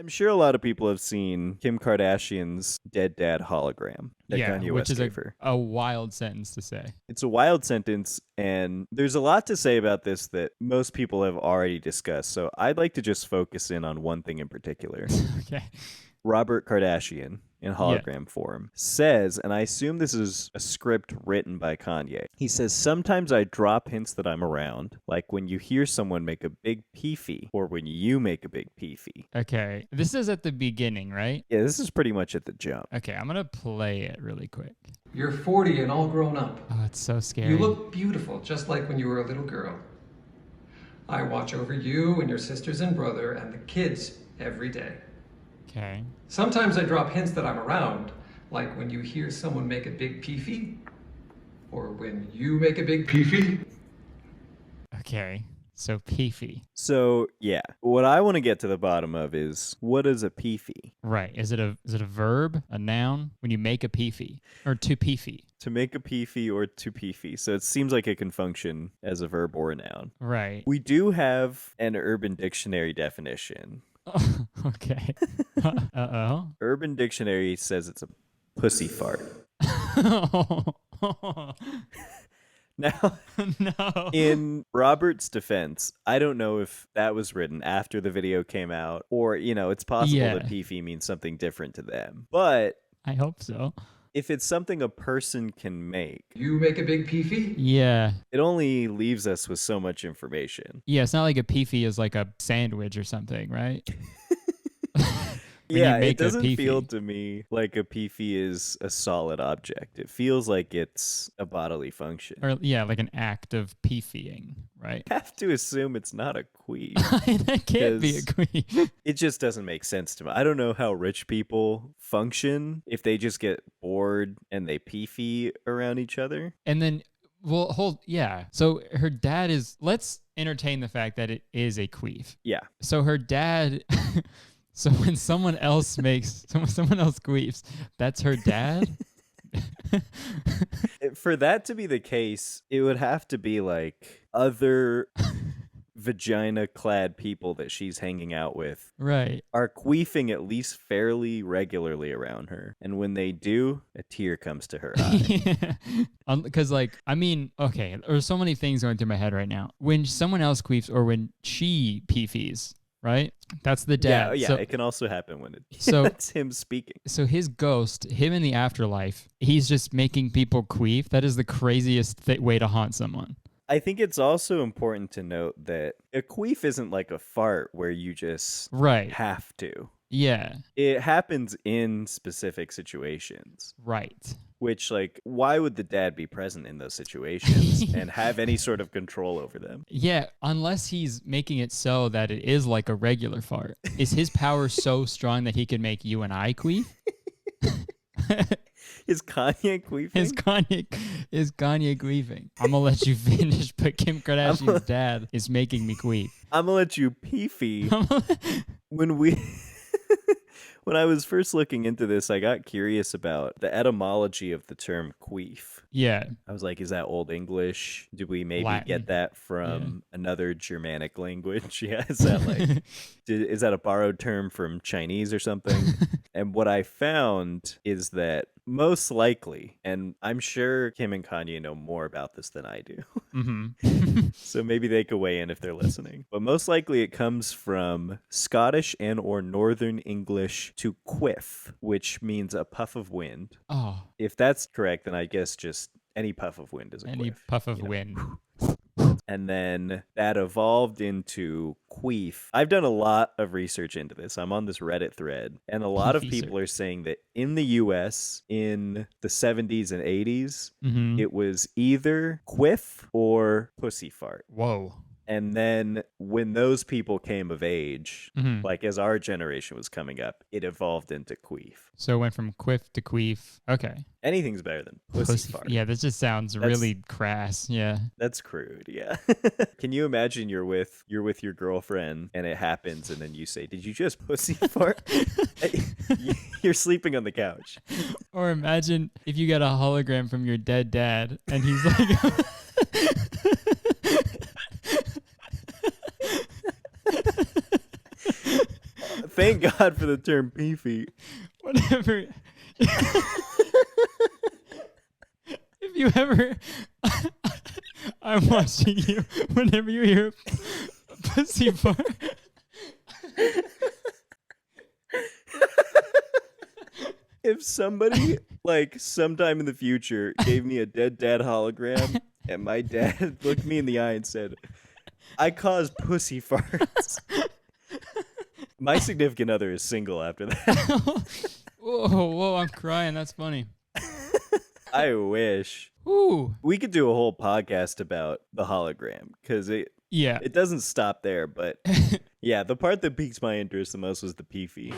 I'm sure a lot of people have seen Kim Kardashian's dead dad hologram that Kanye which West is gave her. a wild sentence to say. It's a wild sentence, and there's a lot to say about this that most people have already discussed. So I'd like to just focus in on one thing in particular. Okay. Robert Kardashian, in Yeah. hologram form, says, and I assume this is a script written by Kanye. He says, sometimes I drop hints that I'm around, like when you hear someone make a big peefee, or when you make a big peefee. Okay. This is at the beginning, right? Yeah, this is pretty much at the jump. Okay, I'm gonna play it really quick. You're 40 and all grown up. Oh, it's so scary. You look beautiful, just like when you were a little girl. I watch over you and your sisters and brother and the kids every day. Okay. Sometimes I drop hints that I'm around, like when you hear someone make a big peefee, or when you make a big peefee. Okay. So peefee. So, yeah, what I want to get to the bottom of is, what is a peefee? Right. Is it a verb, a noun? When you make a peefee or to peefee. To make a peefee or to peefee. So it seems like it can function as a verb or a noun. Right. We do have an Urban Dictionary definition. Oh, okay. Uh-oh. Urban Dictionary says it's a pussy fart. Now, No. in Robert's defense, I don't know if that was written after the video came out, or, it's possible Yeah. that peefee means something different to them. But I hope so. if it's something a person can make, You make a big peefee? Yeah. it only leaves us with so much information. Yeah, it's not like a peefee is like a sandwich or something, right? When you Yeah, make it a doesn't feel peefee. to me like a peefee is a solid object. It feels like it's a bodily function. Or yeah, like an act of peefeeing, right? I have to assume it's not a queef. That can't be a 'Cause- queen. It just doesn't make sense to me. I don't know how rich people function if they just get bored and they peefee around each other. And then, well, yeah. So her dad is, let's entertain the fact that it is a queef. Yeah. So her dad, so when someone else someone else queefs, that's her dad? For that to be the case, it would have to be like other vagina-clad people that she's hanging out with Right. are queefing at least fairly regularly around her. And when they do, a tear comes to her eye. Because, okay, there's so many things going through my head right now. When someone else queefs or when she peefees, right? That's the dad. Yeah, So, it can also happen when So- that's him speaking. so his ghost, him in the afterlife, he's just making people queef. That is the craziest way to haunt someone. I think it's also important to note that a queef isn't like a fart where you just Right. have to. Yeah. It happens in specific situations, Right. which, like, why would the dad be present in those situations and have any sort of control over them? Yeah, unless he's making it so that it is like a regular fart. Is his power so strong that he can make you and I queef? Is Kanye queefing? Is Kanye queefing? I'm gonna let you finish, but Kim Kardashian's dad is making me queef. I'm gonna let you peefee. When I was first looking into this, I got curious about the etymology of the term queef. Yeah. I was like, is that Old English? Did we maybe Latin. get that from another Germanic language? Yeah, is that like, is that a borrowed term from Chinese or something? And what I found is that most likely, and I'm sure Kim and Kanye know more about this than I do, Mm-hmm. so maybe they could weigh in if they're listening. But most likely it comes from Scottish and or Northern English to quiff, which means a puff of wind. Oh, If that's correct, then I guess just any puff of wind is a any quiff. puff of you know. wind. And then that evolved into queef. I've done a lot of research into this. I'm on this Reddit thread, and a lot of people are saying that in the US in the 70s and 80s, Mm-hmm. it was either quiff or pussy fart. Whoa. And then when those people came of age, Mhm. like as our generation was coming up, it evolved into queef. So it went from quiff to queef. Okay. Anything's better than pussy fart. Yeah, this just sounds really crass. Yeah. That's crude, yeah. Can you imagine you're with your girlfriend and it happens and then you say, "Did you just pussy fart?" You're sleeping on the couch. Or imagine if you got a hologram from your dead dad and he's like Thank God for the term peefee. Whatever. If you ever, I'm watching you. Whenever you hear a pussy fart, If somebody, like, sometime in the future gave me a dead dad hologram and my dad looked me in the eye and said, I caused pussy farts, my significant other is single after that. whoa, I'm crying. That's funny. I wish. Ooh, We could do a whole podcast about the hologram because yeah. it doesn't stop there. But yeah, the part that piques my interest the most was the peefee.